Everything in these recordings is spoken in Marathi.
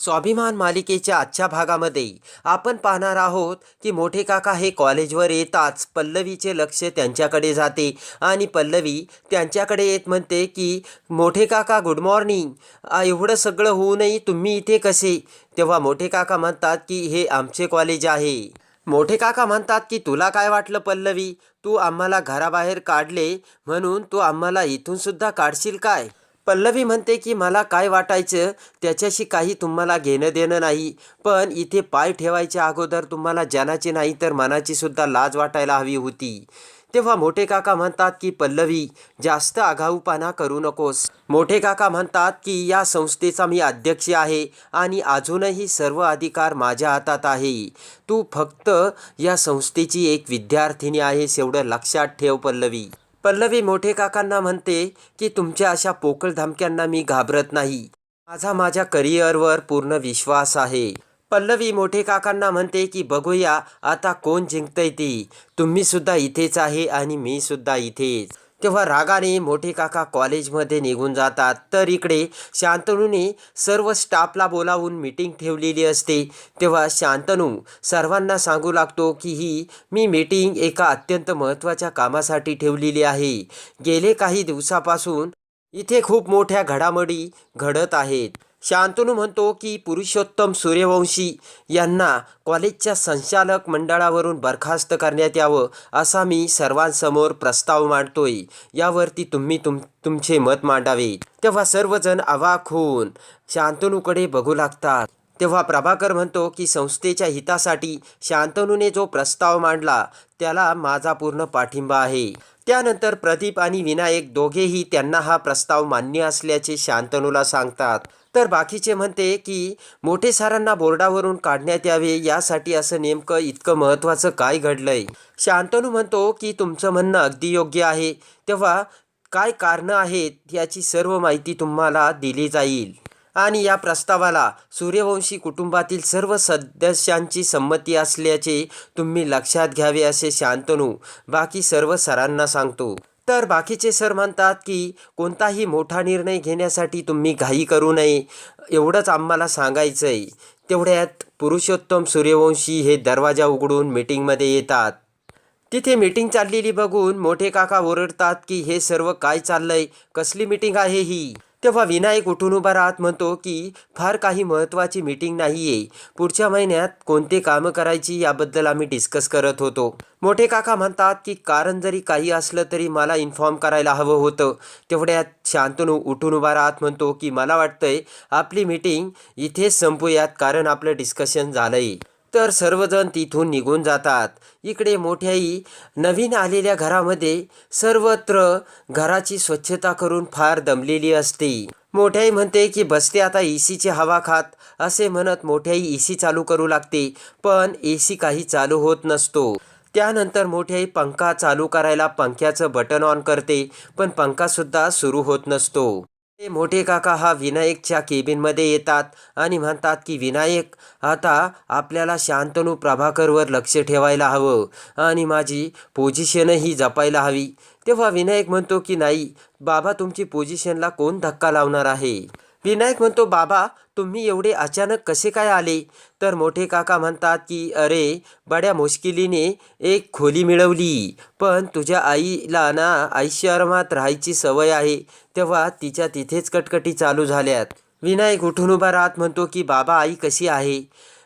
स्वाभिमान मालिकेच्या आजच्या भागामध्ये आपण पाहणार आहोत की मोठे काका हे कॉलेजवर येताच पल्लवीचे लक्ष त्यांच्याकडे जाते आणि पल्लवी त्यांच्याकडे येत म्हणते की मोठे काका गुड मॉर्निंग. एवढं सगळं होऊनही तुम्ही इथे कसे? तेव्हा मोठे काका म्हणतात की हे आमचे कॉलेज आहे. मोठे काका म्हणतात की तुला काय वाटलं पल्लवी, तू आम्हाला घराबाहेर काढले म्हणून तू आम्हाला इथून सुद्धा काढशील काय? पल्लवी म्हणते की मला काय वाटायचं त्याच्याशी काही तुम्हाला घेणं देणं नाही, पण इथे पाय ठेवायच्या अगोदर तुम्हाला जनाची नाही तर मनाची सुद्धा लाज वाटायला हवी होती. तेव्हा मोठे काका म्हणतात की पल्लवी जास्त आगाऊपणा करू नकोस. मोठे काका म्हणतात की या संस्थेचा मी अध्यक्ष आहे आणि अजूनही सर्व अधिकार माझ्या हातात आहे. तू फक्त या संस्थेची एक विद्यार्थिनी आहेस एवढं लक्षात ठेव पल्लवी. पल्लवी मोठे काकांना म्हणते की तुमच्या अशा पोकळ धमक्यांना मी घाबरत नाही. माझ्या करिअरवर पूर्ण विश्वास आहे. पल्लवी मोठे काकांना म्हणते की बघूया आता कोण जिंकतंय ती. तुम्ही सुद्धा इथेच आहे आणि मी सुद्धा इथेच. तेव्हा रागाने मोठे काका कॉलेजमध्ये निघून जातात. तर इकडे शांतनूने सर्व स्टाफला बोलावून मीटिंग ठेवलेली असते. तेव्हा शांतनू सर्वांना सांगू लागतो की मी मीटिंग एका अत्यंत महत्त्वाच्या कामासाठी ठेवलेली आहे. गेले काही दिवसापासून इथे खूप मोठ्या घडामोडी घडत आहेत. शांतनू म्हणतो की पुरुषोत्तम सूर्यवंशी यांना कॉलेजच्या संचालक मंडळावरून बरखास्त करण्यात यावं असा मी सर्वांसमोर प्रस्ताव मांडतोय. यावरती तुम्ही तुमचे मत मांडावे. तेव्हा सर्वजण अवाक होऊन शांतनूकडे बघू लागतात. तेव्हा प्रभाकर म्हणतो की संस्थेच्या हितासाठी शांतनूने जो प्रस्ताव मांडला त्याला माझा पूर्ण पाठिंबा आहे. त्यानंतर प्रदीप आणि विनायक दोघेही त्यांना हा प्रस्ताव मान्य असल्याचे शांतनूला सांगतात. तर बाकीचे म्हणते की मोठे सरांना बोर्डावरून काढण्यात यावे यासाठी असं नेमकं इतकं महत्त्वाचं काय घडलंय? शांतनू म्हणतो की तुमचं म्हणणं अगदी योग्य आहे. तेव्हा काय कारणं आहेत याची सर्व माहिती तुम्हाला दिली जाईल आणि या प्रस्तावाला सूर्यवंशी कुटुंबातील सर्व सदस्यांची संमती असल्याचे तुम्ही लक्षात घ्यावे असे शांतनू बाकी सर्व सरांना सांगतो. तर बाकीचे सर म्हणतात की कोणताही मोठा निर्णय घेण्यासाठी तुम्ही घाई करू नये एवढंच आम्हाला सांगायचं आहे. तेवढ्यात पुरुषोत्तम सूर्यवंशी हे दरवाजा उघडून मीटिंगमध्ये येतात. तिथे मीटिंग चाललेली बघून मोठे काका ओरडतात की हे सर्व काय चाललंय, कसली मीटिंग आहे ही? तेव्हा विनायक उठून उभा राहत म्हणतो की फार काही महत्त्वाची मीटिंग नाही आहे. पुढच्या महिन्यात कोणते कामं करायची याबद्दल आम्ही डिस्कस करत होतो. मोठे काका म्हणतात की कारण जरी काही असलं तरी मला इन्फॉर्म करायला हवं होतं. तेवढ्यात शांतनू उठून उभा राहत म्हणतो की मला वाटतंय आपली मीटिंग इथेच संपूयात कारण आपलं डिस्कशन झालंय. तर सर्वजण तिथून निघून जातात. इकडे मोठ्याई नवीन आलेल्या घरामध्ये सर्वत्र घराची स्वच्छता करून फार दमलेली असते. मोठ्याई म्हणते की बसते आता एसीची हवा खात असे म्हणत मोठ्याई एसी चालू करू लागते, पण एसी काही चालू होत नसतो. त्यानंतर मोठ्याई पंखा चालू करायला पंख्याचं बटन ऑन करते, पण पंखासुद्धा सुरू होत नसतो. मोठे काका हा विनायकच्या केबिनमध्ये येतात आणि म्हणतात की विनायक आता आपल्याला शांतनू प्रभाकरवर लक्ष ठेवायला हवं आणि माझी पोझिशनही जपायला हवी. तेव्हा विनायक म्हणतो की नाही बाबा, तुमची पोझिशनला कोण धक्का लावणार आहे? विनायक म्हणतो बाबा तुम्ही एवढे अचानक कसे काय आले? तर मोठे काका म्हणतात की अरे बड्या मुश्किलीने एक खोली मिळवली, पण तुझ्या आईला ना आश्रमात राहायची सवय आहे. तेव्हा तिच्या तिथेच कटकटी चालू झाल्यात. विनायक उठून उभा राहत म्हणतो की बाबा आई कशी आहे?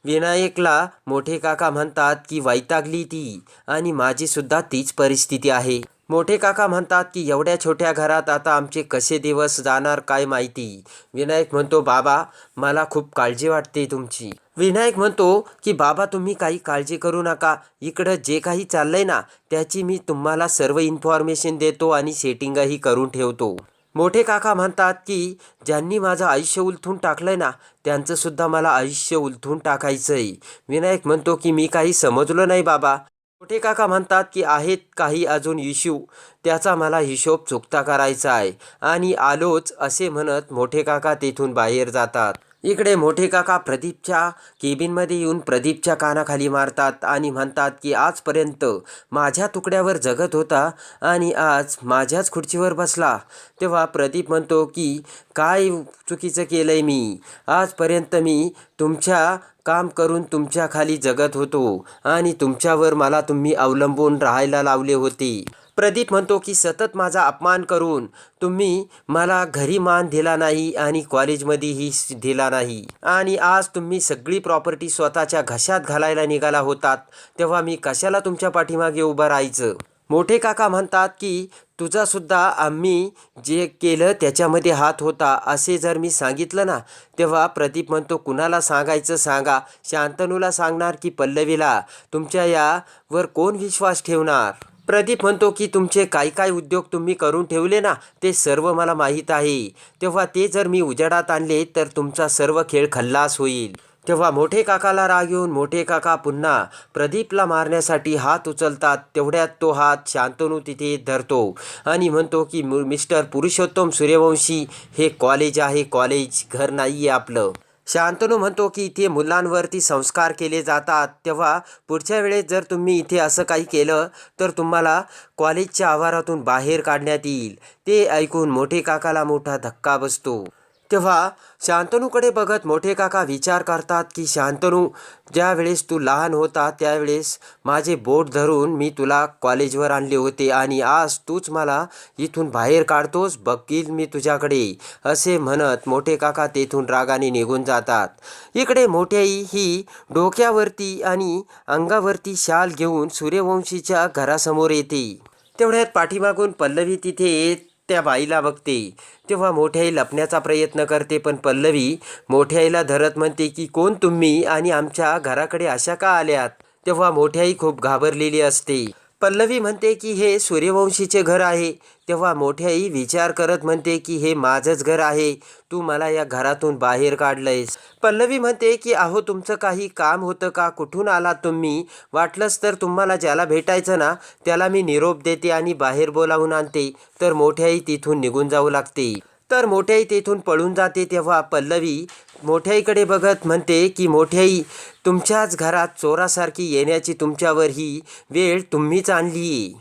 विनायकला मोठे काका म्हणतात की वैतागली ती आणि माझी सुद्धा तीच परिस्थिती आहे. मोठे काका म्हणतात की एवढ्या छोट्या घरात आता आमचे कसे दिवस जाणार काय माहिती. विनायक म्हणतो बाबा मला खूप काळजी वाटते तुमची. विनायक म्हणतो की बाबा तुम्ही काही काळजी करू नका, इकडं जे काही चाललंय ना त्याची मी तुम्हाला सर्व इन्फॉर्मेशन देतो आणि सेटिंगही करून ठेवतो. मोठे काका म्हणतात की ज्यांनी माझं आयुष्य उलथून टाकलंय ना त्यांचं सुद्धा मला आयुष्य उलथून टाकायचंय. विनायक म्हणतो की मी काही समजलो नाही बाबा. मोठे काका म्हणतात की आहेत काही अजून इश्यू, त्याचा मला हिशोब चुकता करायचा आहे आणि आलोच असे म्हणत मोठे काका तेथून बाहेर जातात. इकडे मोठे काका प्रदीपच्या केबिनमध्ये येऊन प्रदीपच्या कानाखाली मारतात आणि म्हणतात की आजपर्यंत माझ्या तुकड्यावर जगत होता आणि आज माझ्याच खुर्चीवर बसला. तेव्हा प्रदीप म्हणतो की काय चुकीचं केलं आहे मी? आजपर्यंत मी तुमच्या काम करून तुमच्या खाली जगत होतो आणि तुमच्यावर मला तुम्ही अवलंबून राहायला लावले होते. प्रदीप म्हणतो की सतत माझा अपमान करून तुम्ही मला घरी मान दिला नाही आणि कॉलेजमध्येही दिला नाही आणि आज तुम्ही सगळी प्रॉपर्टी स्वतःच्या घशात घालायला निघाला होतात, तेव्हा मी कशाला तुमच्या पाठीमागे उभं राहायचं? मोठे काका म्हणतात की तुझासुद्धा आम्ही जे केलं त्याच्यामध्ये हात होता असे जर मी सांगितलं ना, तेव्हा प्रदीप म्हणतो कुणाला सांगायचं सांगा. शांतनूला सांगणार की पल्लवीला? तुमच्या यावर कोण विश्वास ठेवणार? प्रदीप म्हणतो की तुमचे काय काय उद्योग तुम्ही करून ठेवले ना, ते सर्व मला माहीत आहे. तेव्हा ते जर मी उजेडात आणले तर तुमचा सर्व खेळ खल्लास होईल. तेव्हा मोठे काकाला राग येऊन मोठे काका पुन्हा प्रदीपला मारण्यासाठी हात उचलतात. तेवढ्यात तो हात शांतनू तिथे धरतो आणि म्हणतो की मिस्टर पुरुषोत्तम सूर्यवंशी, हे कॉलेज आहे, कॉलेज घर नाही आहे आपलं. शांतनू म्हणतो की इथे मुलांवरती संस्कार केले जातात, तेव्हा पुढच्या वेळेस जर तुम्ही इथे असं काही केलं तर तुम्हाला कॉलेजच्या आवारातून बाहेर काढण्यात येईल. ते ऐकून मोठे काकाला मोठा धक्का बसतो. तेव्हा शांतनूकडे बघत मोठे काका विचार करतात की शांतनू, ज्या वेळेस तू लहान होता त्यावेळेस माझे बोट धरून मी तुला कॉलेजवर आणले होते आणि आज तूच मला इथून बाहेर काढतोस, बघील मी तुझ्याकडे, असे म्हणत मोठे काका तेथून रागाने निघून जातात. इकडे मोठ्याई ही डोक्यावरती आणि अंगावरती शाल घेऊन सूर्यवंशीच्या घरासमोर येते. तेवढ्यात पाठीमागून पल्लवी तिथे येत त्या बाईला बघते. तेव्हा मोठ्याई लपण्याचा प्रयत्न करते, पण पल्लवी मोठ्याईला धरत म्हणते की कोण तुम्ही आणि आमच्या घराकडे अशा का आल्यात? तेव्हा मोठ्याई खूप घाबरलेली असते. पल्लवी म्हणते की हे सूर्यवंशीचे घर आहे. तेव्हा मोठ्याई विचार करत म्हणते की हे माझंच घर आहे, तू मला या घरातून बाहेर काढलंयस. पल्लवी म्हणते की अहो तुमचं काही काम होतं का? कुठून आलात तुम्ही? वाटलंच तर तुम्हाला ज्याला भेटायचं ना त्याला मी निरोप देते आणि बाहेर बोलावून आणते. तर मोठ्याई तिथून निघून जाऊ लागते. तर मोठ्याई तेथून पळून जाते. तेव्हा पल्लवी मोठ्याईकडे बघत म्हणते की मोठ्याई, तुमच्याच घरात चोरासारखी येण्याची तुमच्यावर ही वेळ तुम्हीच आणली.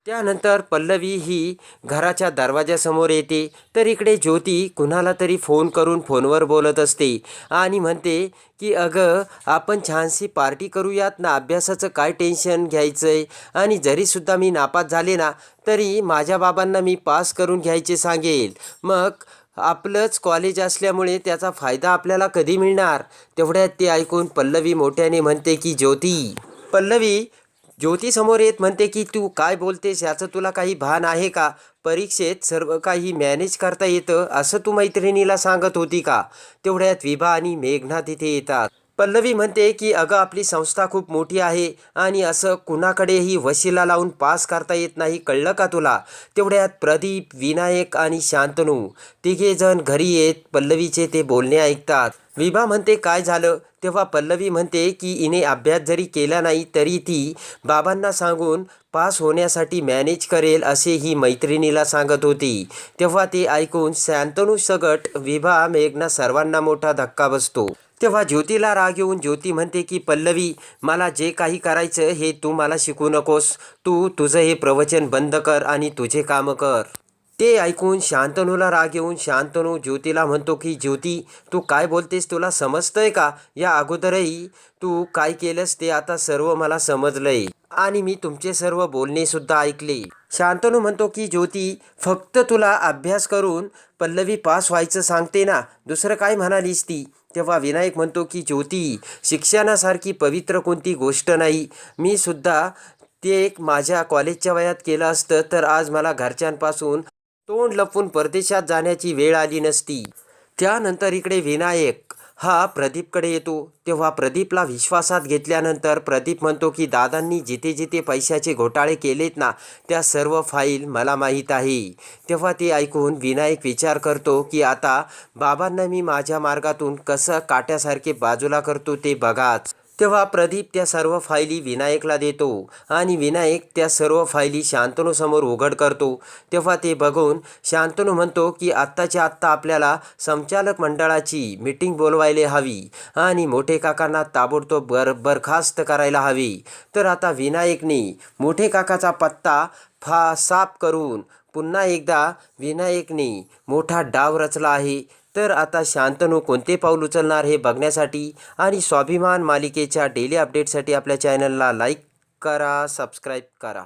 त्यानंतर पल्लवी ही घराच्या दरवाजासमोर येते. तर इकडे ज्योती कुणाला तरी फोन करून फोनवर बोलत असते आणि म्हणते की अगं आपण छानशी पार्टी करूयात ना, अभ्यासाचं काय टेन्शन घ्यायचं आहे, आणि जरीसुद्धा मी नापास झाले ना तरी माझ्या बाबांना मी पास करून घ्यायचे सांगेल. मग आपलंच कॉलेज असल्यामुळे त्याचा फायदा आपल्याला कधी मिळणार? तेवढ्यात ते ऐकून पल्लवी मोठ्याने म्हणते की ज्योती. पल्लवी ज्योतीसमोर येत म्हणते की तू काय बोलतेस, याचं तुला काही भान आहे का? परीक्षेत सर्व काही मॅनेज करता येतं असं तू मैत्रिणीला सांगत होती का? तेवढ्यात विभा आणि मेघना तिथे येतात. पल्लवी म्हणते की अगं आपली संस्था खूप मोठी आहे आणि असं कुणाकडेही वशिला लावून पास करता येत नाही, कळलं का तुला? तेवढ्यात प्रदीप, विनायक आणि शांतनू तिघेजण घरी येत पल्लवीचे ते बोलणे ऐकतात. विभा म्हणते काय झालं? तेव्हा पल्लवी म्हणते की हिने अभ्यास जरी केला नाही तरी ती बाबांना सांगून पास होण्यासाठी मॅनेज करेल असे ही मैत्रिणीला सांगत होती. तेव्हा ते ऐकून शांतनू सगट विभा, मेघना सर्वांना मोठा धक्का बसतो. तेव्हा ज्योतीला राग येऊन ज्योती म्हणते की पल्लवी, मला जे काही करायचं हे तू मला शिकू नकोस, तू तुझं हे प्रवचन बंद कर आणि तुझे कामं कर. ते ऐकून शांतनूला राग येऊन शांतनू ज्योतीला म्हणतो की ज्योती, तू काय बोलतेस, तुला समजतंय का? या अगोदरही तू काय केलंस ते आता सर्व मला समजलंय आणि मी तुमचे सर्व बोलणे सुद्धा ऐकले. शांतनू म्हणतो की ज्योती, फक्त तुला अभ्यास करून पल्लवी पास व्हायचं सांगते ना, दुसरं काय म्हणालीस ती? तेव्हा विनायक म्हणतो की ज्योती, शिक्षणासारखी पवित्र कोणती गोष्ट नाही. मी सुद्धा ते एक माझ्या कॉलेजच्या वयात केलं असतं तर आज मला घरच्यांपासून तोंड लपवून परदेशात जाण्याची वेळ आली नसती. त्यानंतर इकडे विनायक हा प्रदीपकडे येतो. तेव्हा प्रदीपला विश्वासात घेतल्यानंतर प्रदीप म्हणतो की दादांनी जिथे जिथे पैशाचे घोटाळे केलेत ना त्या सर्व फाईल मला माहीत आहे. तेव्हा ते ऐकून विनायक विचार करतो की आता बाबांना मी माझ्या मार्गातून कसं काट्यासारखे बाजूला करतो ते बघाच. तेव्हा प्रदीप त्या सर्व फायली विनायकला देतो आणि विनायक त्या सर्व फायली शांतनूसमोर उघड करतो. तेव्हा ते बघून शांतनू म्हणतो की आत्ताच्या आत्ता आपल्याला संचालक मंडळाची मीटिंग बोलवायला हवी आणि मोठे काकांना ताबडतोब बरखास्त करायला हवी. तर आता विनायकने मोठे काकाचा पत्ता साफ करून पुन्हा एकदा विनायकने मोठा डाव रचला आहे. तर आता शांतनू कोणते पाऊल उचलणार हे बघण्यासाठी आणि स्वाभिमान मालिकेच्या डेली अपडेटसाठी आपल्या चॅनलला लाईक करा, सबस्क्राईब करा.